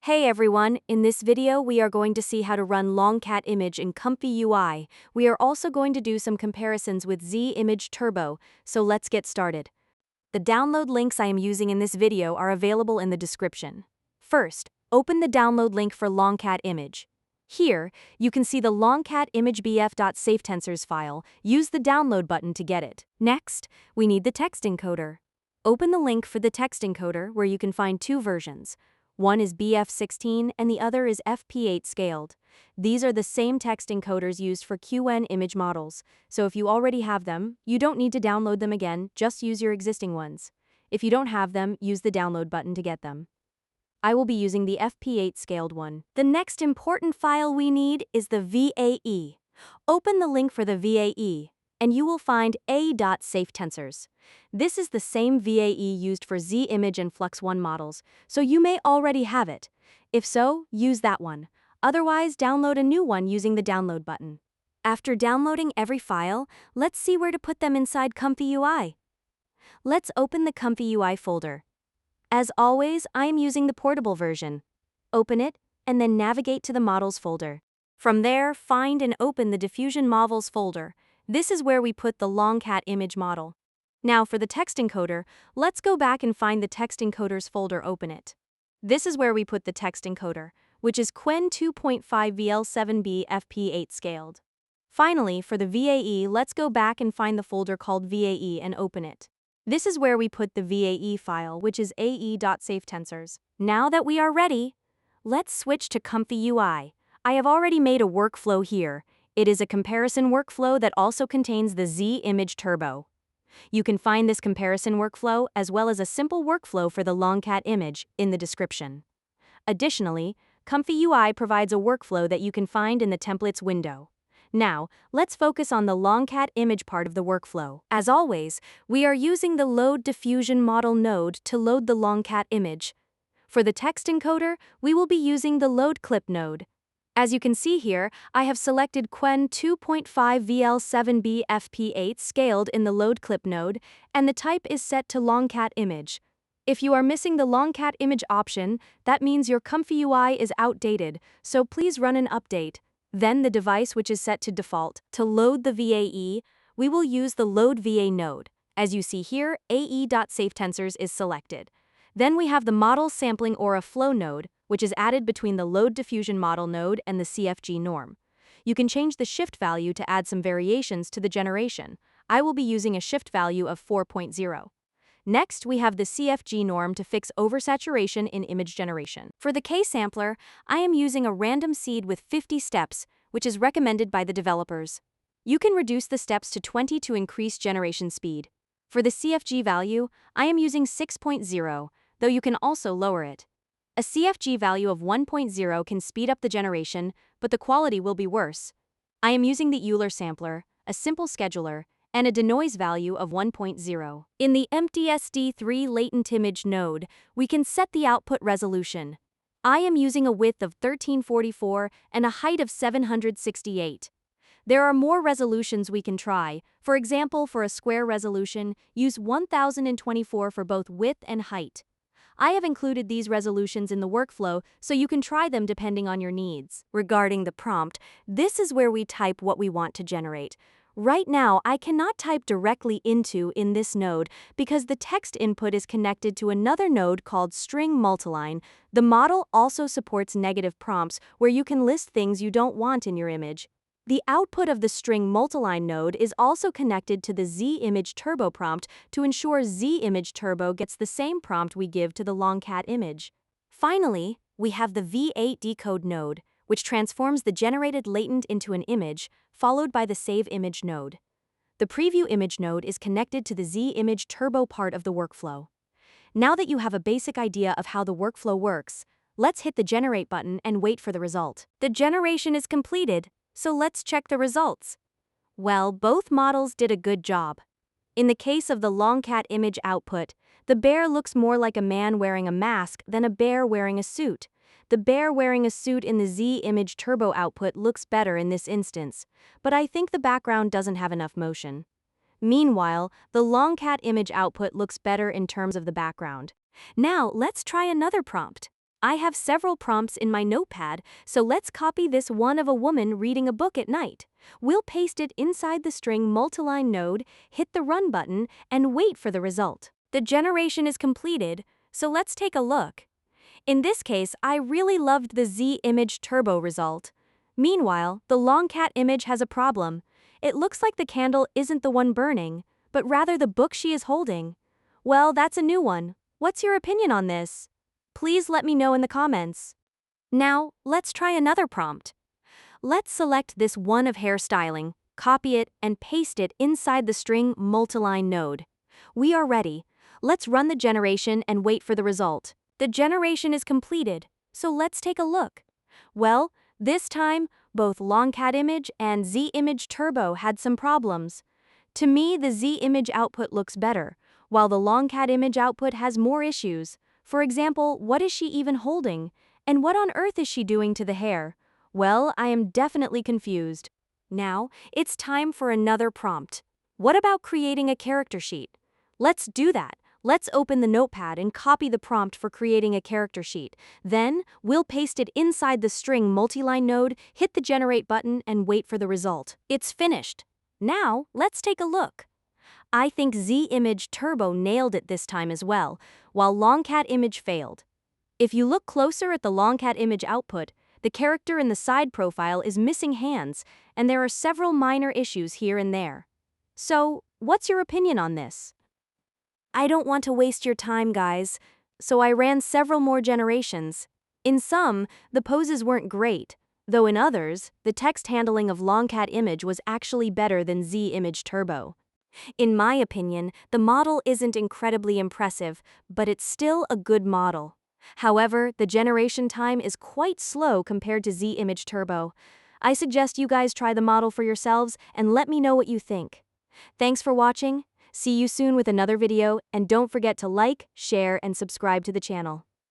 Hey everyone, in this video we are going to see how to run LongCat Image in ComfyUI. We are also going to do some comparisons with Z Image Turbo, so let's get started. The download links I am using in this video are available in the description. First, open the download link for LongCat Image. Here, you can see the LongCat Image bf.safetensors file. Use the download button to get it. Next, we need the text encoder. Open the link for the text encoder where you can find two versions. One is BF16 and the other is FP8 scaled. These are the same text encoders used for QN image models, so if you already have them, you don't need to download them again, just use your existing ones. If you don't have them, use the download button to get them. I will be using the FP8 scaled one. The next important file we need is the VAE. Open the link for the VAE, and you will find a.safetensors. This is the same VAE used for Z Image and Flux 1 models, so you may already have it. If so, use that one. Otherwise, download a new one using the download button. After downloading every file, let's see where to put them inside ComfyUI. Let's open the ComfyUI folder. As always, I am using the portable version. Open it, and then navigate to the Models folder. From there, find and open the Diffusion Models folder. This is where we put the LongCat image model. Now for the text encoder, let's go back and find the text encoders folder, open it. This is where we put the text encoder, which is Qwen 2.5 VL7B FP8 scaled. Finally, for the VAE, let's go back and find the folder called VAE and open it. This is where we put the VAE file, which is ae.safetensors. Now that we are ready, let's switch to ComfyUI. I have already made a workflow here. It is a comparison workflow that also contains the Z Image Turbo. You can find this comparison workflow as well as a simple workflow for the LongCat image in the description. Additionally, ComfyUI provides a workflow that you can find in the templates window. Now, let's focus on the LongCat image part of the workflow. As always, we are using the Load Diffusion Model node to load the LongCat image. For the text encoder, we will be using the Load Clip node. As you can see here, I have selected Qwen 2.5 VL7B FP8 scaled in the Load Clip node, and the type is set to LongCat Image. If you are missing the LongCat Image option, that means your ComfyUI is outdated, so please run an update. Then the device which is set to default. To load the VAE, we will use the Load VA node. As you see here, ae.safetensors is selected. Then we have the Model Sampling Aura Flow node, which is added between the Load Diffusion Model node and the CFG norm. You can change the shift value to add some variations to the generation. I will be using a shift value of 4.0. Next, we have the CFG norm to fix oversaturation in image generation. For the K-sampler, I am using a random seed with 50 steps, which is recommended by the developers. You can reduce the steps to 20 to increase generation speed. For the CFG value, I am using 6.0, though you can also lower it. A CFG value of 1.0 can speed up the generation, but the quality will be worse. I am using the Euler sampler, a simple scheduler, and a denoise value of 1.0. In the EmptySD3 latent image node, we can set the output resolution. I am using a width of 1344 and a height of 768. There are more resolutions we can try. For example, for a square resolution, use 1024 for both width and height. I have included these resolutions in the workflow so you can try them depending on your needs. Regarding the prompt, this is where we type what we want to generate. Right now, I cannot type directly into in this node because the text input is connected to another node called string multiline. The model also supports negative prompts where you can list things you don't want in your image. The output of the string multiline node is also connected to the Z Image Turbo prompt to ensure Z Image Turbo gets the same prompt we give to the LongCat image. Finally, we have the V8 decode node, which transforms the generated latent into an image, followed by the Save Image node. The Preview Image node is connected to the Z Image Turbo part of the workflow. Now that you have a basic idea of how the workflow works, let's hit the Generate button and wait for the result. The generation is completed. So let's check the results. Well, both models did a good job. In the case of the LongCat image output, the bear looks more like a man wearing a mask than a bear wearing a suit. The bear wearing a suit in the Z Image Turbo output looks better in this instance, but I think the background doesn't have enough motion. Meanwhile, the LongCat image output looks better in terms of the background. Now, let's try another prompt. I have several prompts in my notepad, so let's copy this one of a woman reading a book at night. We'll paste it inside the string multiline node, hit the run button, and wait for the result. The generation is completed, so let's take a look. In this case, I really loved the Z Image Turbo result. Meanwhile, the LongCat image has a problem. It looks like the candle isn't the one burning, but rather the book she is holding. Well, that's a new one. What's your opinion on this? Please let me know in the comments. Now, let's try another prompt. Let's select this one of hairstyling, copy it, and paste it inside the string multiline node. We are ready. Let's run the generation and wait for the result. The generation is completed, so let's take a look. Well, this time, both LongCat Image and Z Image Turbo had some problems. To me, the Z Image output looks better, while the LongCat Image output has more issues. For example, what is she even holding? And what on earth is she doing to the hair? Well, I am definitely confused. Now, it's time for another prompt. What about creating a character sheet? Let's do that. Let's open the notepad and copy the prompt for creating a character sheet. Then, we'll paste it inside the string multiline node, hit the generate button, and wait for the result. It's finished. Now, let's take a look. I think Z Image Turbo nailed it this time as well, while LongCat Image failed. If you look closer at the LongCat Image output, the character in the side profile is missing hands, and there are several minor issues here and there. So, what's your opinion on this? I don't want to waste your time, guys, so I ran several more generations. In some, the poses weren't great, though in others, the text handling of LongCat Image was actually better than Z Image Turbo. In my opinion, the model isn't incredibly impressive, but it's still a good model. However, the generation time is quite slow compared to Z Image Turbo. I suggest you guys try the model for yourselves and let me know what you think. Thanks for watching. See you soon with another video, and don't forget to like, share, and subscribe to the channel.